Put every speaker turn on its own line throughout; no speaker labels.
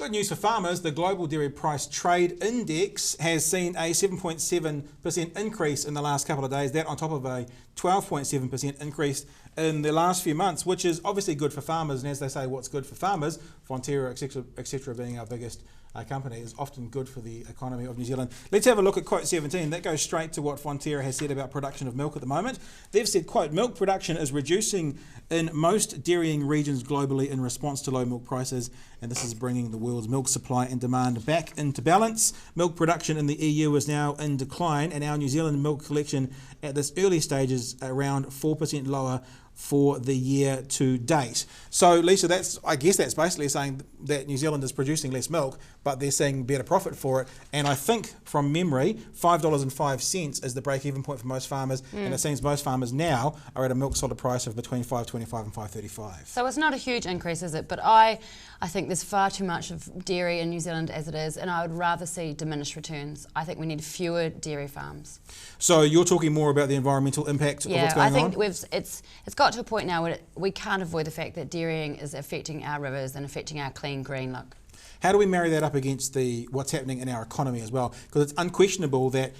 Good news for farmers. The Global Dairy Price Trade Index has seen a 7.7% increase in the last couple of days. That on top of a 12.7% increase in the last few months, which is obviously good for farmers. And as they say, what's good for farmers, Fonterra, etc., being our biggest company, is often good for the economy of New Zealand. Let's have a look at quote 17. That goes straight to what Fonterra has said about production of milk at the moment. They've said, quote, milk production is reducing in most dairying regions globally in response to low milk prices, and this is bringing the world's milk supply and demand back into balance. Milk production in the EU is now in decline, and our New Zealand milk collection at this early stage is around 4% lower for the year to date. So Lisa, I guess that's basically saying that New Zealand is producing less milk, but they're seeing better profit for it. And I think from memory, $5.05 is the break-even point for most farmers, and it seems most farmers now are at a milk solid price of between $5.25 and $5.35.
So it's not a huge increase, is it? But I think there's far too much of dairy in New Zealand as it is, and I would rather see diminished returns. I think we need fewer dairy farms.
So you're talking more about the environmental impact of what's going on?
Yeah, I think it's got to a point now where we can't avoid the fact that dairying is affecting our rivers and affecting our clean green look.
How do we marry that up against what's happening in our economy as well? Because it's unquestionable that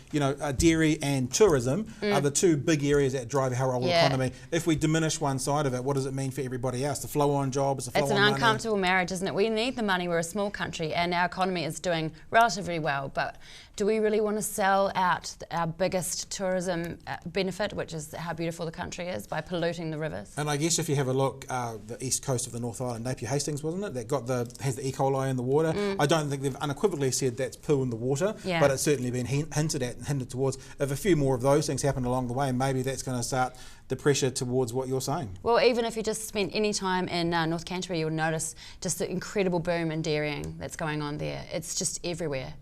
dairy and tourism are the two big areas that drive our whole economy. If we diminish one side of it, what does it mean for everybody else? The flow-on jobs, the flow-on money.
It's an uncomfortable marriage, isn't it? We need the money. We're a small country, and our economy is doing relatively well. But do we really want to sell out our biggest tourism benefit, which is how beautiful the country is, by polluting the rivers?
And I guess if you have a look, the east coast of the North Island, Napier Hastings, wasn't it? That has the E. coli in the water. I don't think they've unequivocally said that's poo in the water, but it's certainly been hinted towards. If a few more of those things happen along the way, maybe that's going to start the pressure towards what you're saying.
Well, even if you just spent any time in North Canterbury, you'll notice just the incredible boom in dairying that's going on there. It's just everywhere.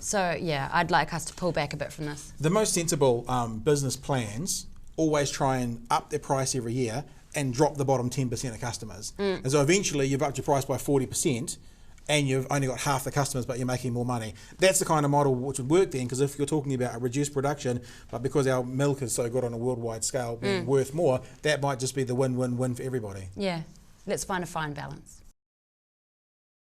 So yeah, I'd like us to pull back a bit from this.
The most sensible business plans always try and up their price every year and drop the bottom 10% of customers. And so eventually you've upped your price by 40%, and you've only got half the customers, but you're making more money. That's the kind of model which would work then, because if you're talking about a reduced production, but because our milk is so good on a worldwide scale, being worth more, that might just be the win-win-win for everybody.
Yeah, let's find a fine balance.